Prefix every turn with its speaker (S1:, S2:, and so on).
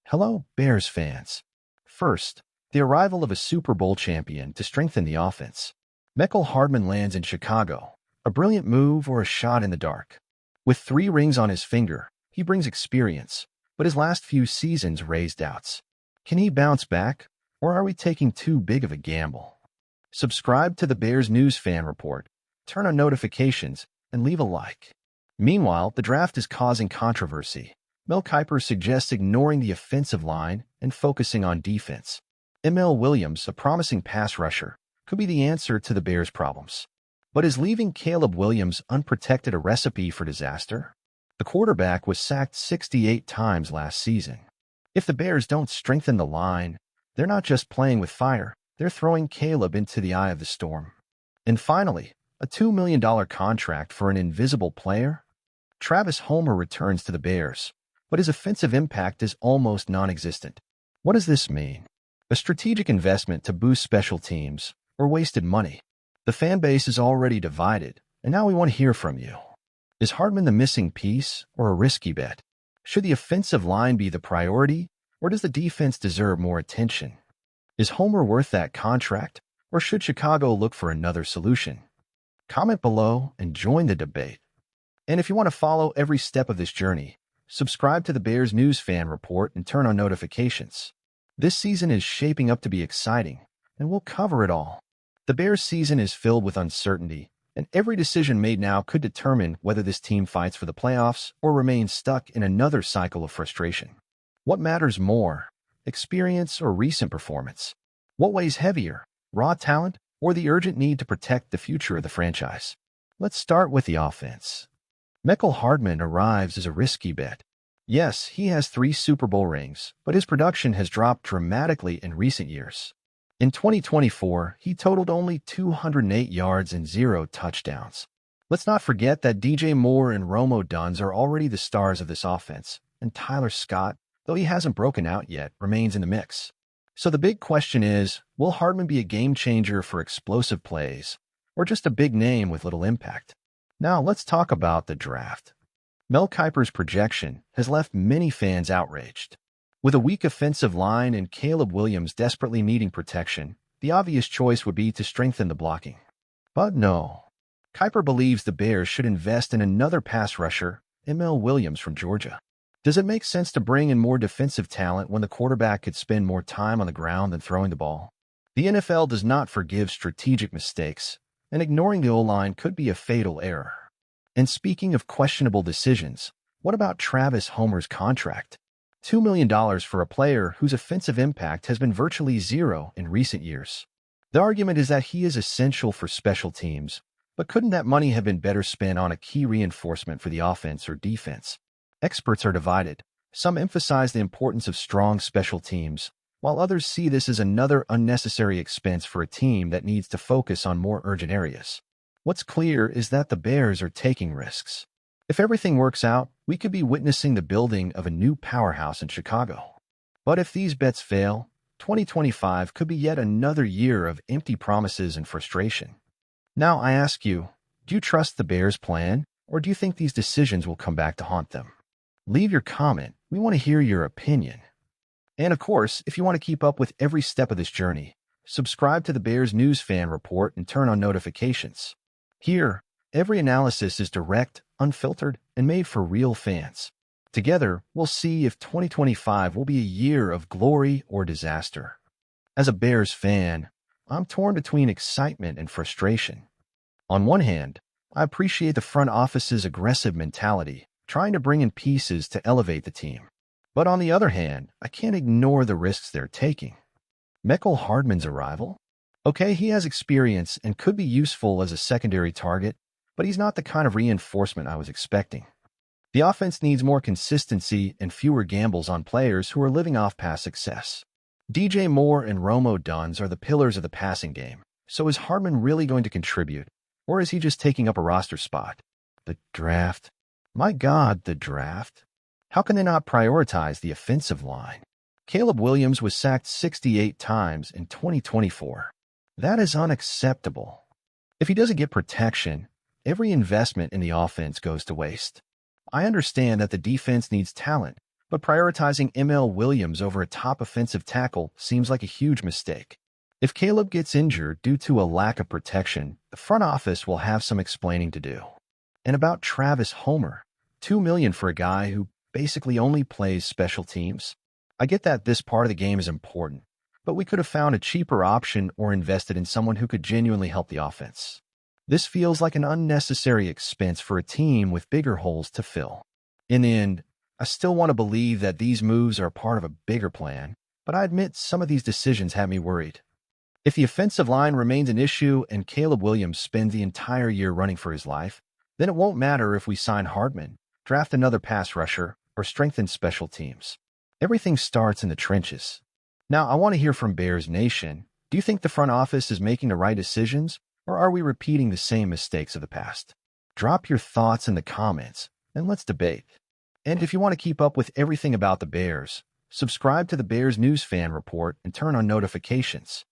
S1: Hello, Bears fans. First, the arrival of a Super Bowl champion to strengthen the offense. Mecole Hardman lands in Chicago, a brilliant move or a shot in the dark. With 3 rings on his finger, he brings experience, but his last few seasons raised doubts. Can he bounce back, or are we taking too big of a gamble? Subscribe to the Bears News Fan Report, turn on notifications, and leave a like. Meanwhile, the draft is causing controversy. Mel Kiper suggests ignoring the offensive line and focusing on defense. Mecole Williams, a promising pass rusher, could be the answer to the Bears' problems. But is leaving Caleb Williams unprotected a recipe for disaster? The quarterback was sacked 68 times last season. If the Bears don't strengthen the line, they're not just playing with fire, they're throwing Caleb into the eye of the storm. And finally, a $2 million contract for an invisible player? Travis Homer returns to the Bears, but his offensive impact is almost non-existent. What does this mean? A strategic investment to boost special teams, or wasted money? The fan base is already divided, and now we want to hear from you. Is Hardman the missing piece, or a risky bet? Should the offensive line be the priority, or does the defense deserve more attention? Is Homer worth that contract, or should Chicago look for another solution? Comment below and join the debate. And if you want to follow every step of this journey, subscribe to the Bears News Fan Report and turn on notifications. This season is shaping up to be exciting, and we'll cover it all. The Bears season is filled with uncertainty, and every decision made now could determine whether this team fights for the playoffs or remains stuck in another cycle of frustration. What matters more, experience or recent performance? What weighs heavier, raw talent or the urgent need to protect the future of the franchise? Let's start with the offense. Mecole Hardman arrives as a risky bet. Yes, he has 3 Super Bowl rings, but his production has dropped dramatically in recent years. In 2024, he totaled only 208 yards and 0 touchdowns. Let's not forget that DJ Moore and Romo Duns are already the stars of this offense, and Tyler Scott, though he hasn't broken out yet, remains in the mix. So the big question is, will Hardman be a game-changer for explosive plays, or just a big name with little impact? Now let's talk about the draft. Mel Kiper's projection has left many fans outraged. With a weak offensive line and Caleb Williams desperately needing protection, the obvious choice would be to strengthen the blocking. But no. Kiper believes the Bears should invest in another pass rusher, Mecole Williams from Georgia. Does it make sense to bring in more defensive talent when the quarterback could spend more time on the ground than throwing the ball? The NFL does not forgive strategic mistakes, and ignoring the O-line could be a fatal error. And speaking of questionable decisions, what about Travis Homer's contract? $2 million for a player whose offensive impact has been virtually 0 in recent years. The argument is that he is essential for special teams, but couldn't that money have been better spent on a key reinforcement for the offense or defense? Experts are divided. Some emphasize the importance of strong special teams, while others see this as another unnecessary expense for a team that needs to focus on more urgent areas. What's clear is that the Bears are taking risks. If everything works out, we could be witnessing the building of a new powerhouse in Chicago. But if these bets fail, 2025 could be yet another year of empty promises and frustration. Now I ask you, do you trust the Bears' plan, or do you think these decisions will come back to haunt them? Leave your comment. We want to hear your opinion. And of course, if you want to keep up with every step of this journey, subscribe to the Bears News Fan Report and turn on notifications. Here, every analysis is direct, unfiltered, and made for real fans. Together, we'll see if 2025 will be a year of glory or disaster. As a Bears fan, I'm torn between excitement and frustration. On one hand, I appreciate the front office's aggressive mentality, trying to bring in pieces to elevate the team. But on the other hand, I can't ignore the risks they're taking. Mecole Hardman's arrival? Okay, he has experience and could be useful as a secondary target, but he's not the kind of reinforcement I was expecting. The offense needs more consistency and fewer gambles on players who are living off past success. DJ Moore and Romo Duns are the pillars of the passing game, so is Hardman really going to contribute, or is he just taking up a roster spot? The draft. My God, the draft. How can they not prioritize the offensive line? Caleb Williams was sacked 68 times in 2024. That is unacceptable. If he doesn't get protection, every investment in the offense goes to waste. I understand that the defense needs talent, but prioritizing ML Williams over a top offensive tackle seems like a huge mistake. If Caleb gets injured due to a lack of protection, the front office will have some explaining to do. And about Travis Homer, $2 million for a guy who basically only plays special teams. I get that this part of the game is important, but we could have found a cheaper option or invested in someone who could genuinely help the offense. This feels like an unnecessary expense for a team with bigger holes to fill. In the end, I still want to believe that these moves are part of a bigger plan, but I admit some of these decisions have me worried. If the offensive line remains an issue and Caleb Williams spends the entire year running for his life, then it won't matter if we sign Hardman, draft another pass rusher, or strengthen special teams. Everything starts in the trenches. Now, I want to hear from Bears Nation. Do you think the front office is making the right decisions, or are we repeating the same mistakes of the past? Drop your thoughts in the comments, and let's debate. And if you want to keep up with everything about the Bears, subscribe to the Bears News Fan Report and turn on notifications.